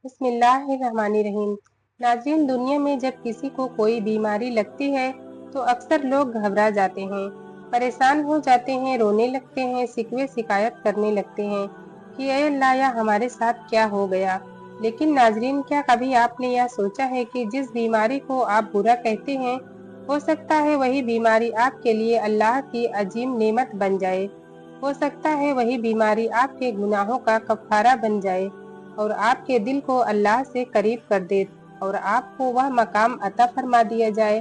बिस्मिल्लाहिर्रहमानिर्रहीम। नाज़रीन, दुनिया में जब किसी को कोई बीमारी लगती है तो अक्सर लोग घबरा जाते हैं, परेशान हो जाते हैं, रोने लगते हैं, शिकवे शिकायत करने लगते हैं कि ऐ अल्लाह, या हमारे साथ क्या हो गया। लेकिन नाज़रीन, क्या कभी आपने यह सोचा है कि जिस बीमारी को आप बुरा कहते हैं, हो सकता है वही बीमारी आपके लिए अल्लाह की अजीम नेमत बन जाए। हो सकता है वही बीमारी आपके गुनाहों का कफ़ारा बन जाए और आपके दिल को अल्लाह से करीब कर दे और आपको वह मकाम अता फरमा दिया जाए।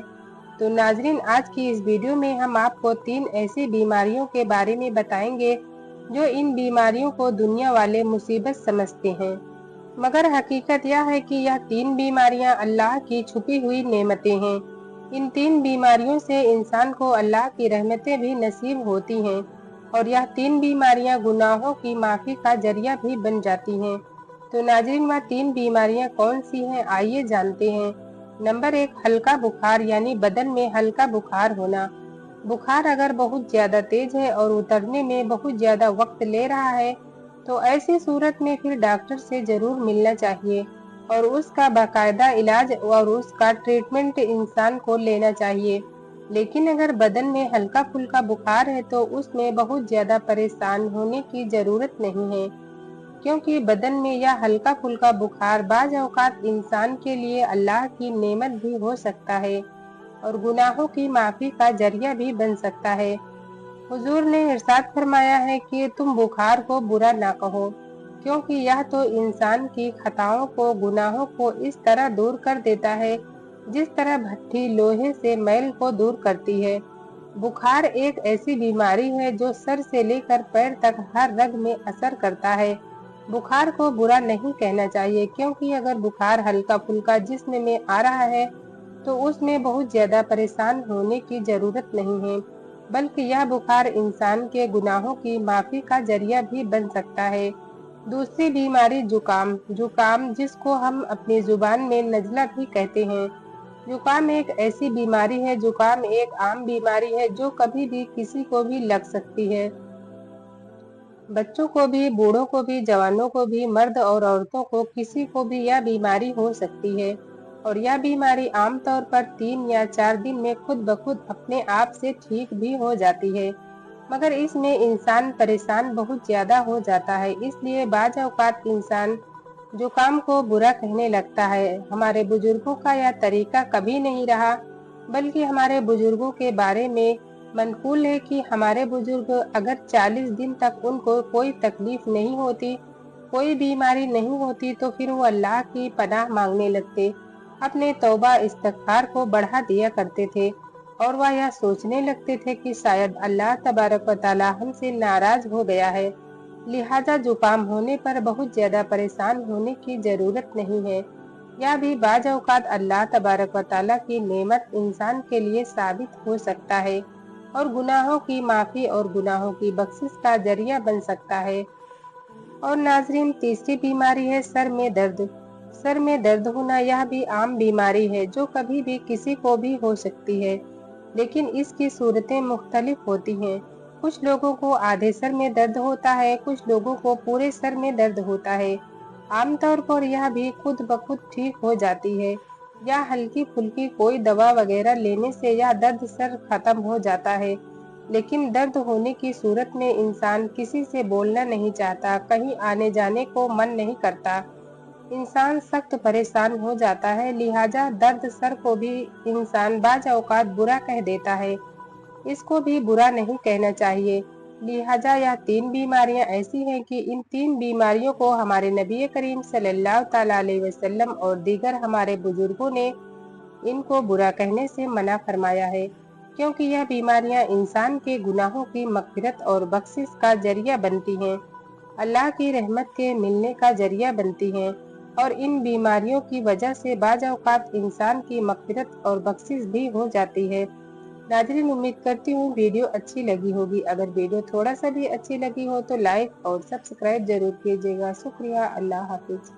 तो नाजरीन, आज की इस वीडियो में हम आपको 3 ऐसी बीमारियों के बारे में बताएंगे जो इन बीमारियों को दुनिया वाले मुसीबत समझते हैं, मगर हकीकत यह है कि यह 3 बीमारियां अल्लाह की छुपी हुई नेमतें हैं। इन 3 बीमारियों से इंसान को अल्लाह की रहमतें भी नसीब होती हैं और यह 3 बीमारियां गुनाहों की माफी का जरिया भी बन जाती हैं। तो नाज़रीन, वह 3 बीमारियां कौन सी हैं, आइए जानते हैं। नंबर 1, हल्का बुखार यानी बदन में हल्का बुखार होना। बुखार अगर बहुत ज्यादा तेज है और उतरने में बहुत ज्यादा वक्त ले रहा है तो ऐसी सूरत में फिर डॉक्टर से जरूर मिलना चाहिए और उसका बाकायदा इलाज और उसका ट्रीटमेंट इंसान को लेना चाहिए। लेकिन अगर बदन में हल्का फुल्का बुखार है तो उसमें बहुत ज्यादा परेशान होने की जरूरत नहीं है, क्योंकि बदन में यह हल्का फुल्का बुखार बाज औकात इंसान के लिए अल्लाह की नेमत भी हो सकता है और गुनाहों की माफी का जरिया भी बन सकता है। हुजूर ने इरशाद फरमाया है कि तुम बुखार को बुरा ना कहो, क्योंकि यह तो इंसान की खताओं को, गुनाहों को इस तरह दूर कर देता है जिस तरह भट्ठी लोहे से मैल को दूर करती है। बुखार एक ऐसी बीमारी है जो सर से लेकर पैर तक हर रग में असर करता है। बुखार को बुरा नहीं कहना चाहिए, क्योंकि अगर बुखार हल्का फुल्का जिस्म में आ रहा है तो उसमें बहुत ज्यादा परेशान होने की जरूरत नहीं है, बल्कि यह बुखार इंसान के गुनाहों की माफी का जरिया भी बन सकता है। दूसरी बीमारी जुकाम। जुकाम, जिसको हम अपनी जुबान में नजला भी कहते हैं। जुकाम एक ऐसी बीमारी है, जुकाम एक आम बीमारी है जो कभी भी किसी को भी लग सकती है। बच्चों को भी, बूढ़ों को भी, जवानों को भी, मर्द और औरतों को, किसी को भी यह बीमारी हो सकती है और यह बीमारी आमतौर पर 3 या 4 दिन में खुद ब खुद अपने आप से ठीक भी हो जाती है, मगर इसमें इंसान परेशान बहुत ज्यादा हो जाता है। इसलिए बाज औकात इंसान जुकाम को बुरा कहने लगता है। हमारे बुजुर्गों का यह तरीका कभी नहीं रहा, बल्कि हमारे बुजुर्गों के बारे में मनकूल है कि हमारे बुजुर्ग अगर 40 दिन तक उनको कोई तकलीफ नहीं होती, कोई बीमारी नहीं होती, तो फिर वो अल्लाह की पनाह मांगने लगते, अपने तौबा इस्तगफार को बढ़ा दिया करते थे और वह यह सोचने लगते थे कि शायद अल्लाह तबारक व तआला हमसे नाराज हो गया है। लिहाजा जुकाम होने पर बहुत ज्यादा परेशान होने की जरूरत नहीं है। यह भी बाज औकात अल्लाह तबारक व तआला की नेमत इंसान के लिए साबित हो सकता है और गुनाहों की माफी और गुनाहों की बख्शिश का जरिया बन सकता है। और नाजरीन, तीसरी बीमारी है सर में दर्द। सर में दर्द होना यह भी आम बीमारी है जो कभी भी किसी को भी हो सकती है, लेकिन इसकी सूरतें मुख्तलिफ होती हैं। कुछ लोगों को आधे सर में दर्द होता है, कुछ लोगों को पूरे सर में दर्द होता है। आमतौर पर यह भी खुद ब खुद ठीक हो जाती है या हल्की फुल्की कोई दवा वगैरह लेने से यह दर्द सर खत्म हो जाता है। लेकिन दर्द होने की सूरत में इंसान किसी से बोलना नहीं चाहता, कहीं आने जाने को मन नहीं करता, इंसान सख्त परेशान हो जाता है। लिहाजा दर्द सर को भी इंसान बाज औकात बुरा कह देता है, इसको भी बुरा नहीं कहना चाहिए। लिहाजा यह 3 बीमारियां ऐसी हैं कि इन 3 बीमारियों को हमारे नबी करीम सल्लल्लाहु तआला अलैहि वसल्लम और दीगर हमारे बुजुर्गों ने इनको बुरा कहने से मना फरमाया है, क्योंकि यह बीमारियां इंसान के गुनाहों की मग़फ़िरत और बख्शिश का जरिया बनती हैं, अल्लाह की रहमत के मिलने का जरिया बनती हैं और इन बीमारियों की वजह से बाज औकात इंसान की मग़फ़िरत और बख्शिश भी हो जाती है। नाज़रीन, उम्मीद करती हूँ वीडियो अच्छी लगी होगी। अगर वीडियो थोड़ा सा भी अच्छी लगी हो तो लाइक और सब्सक्राइब जरूर कीजिएगा। शुक्रिया। अल्लाह हाफिज।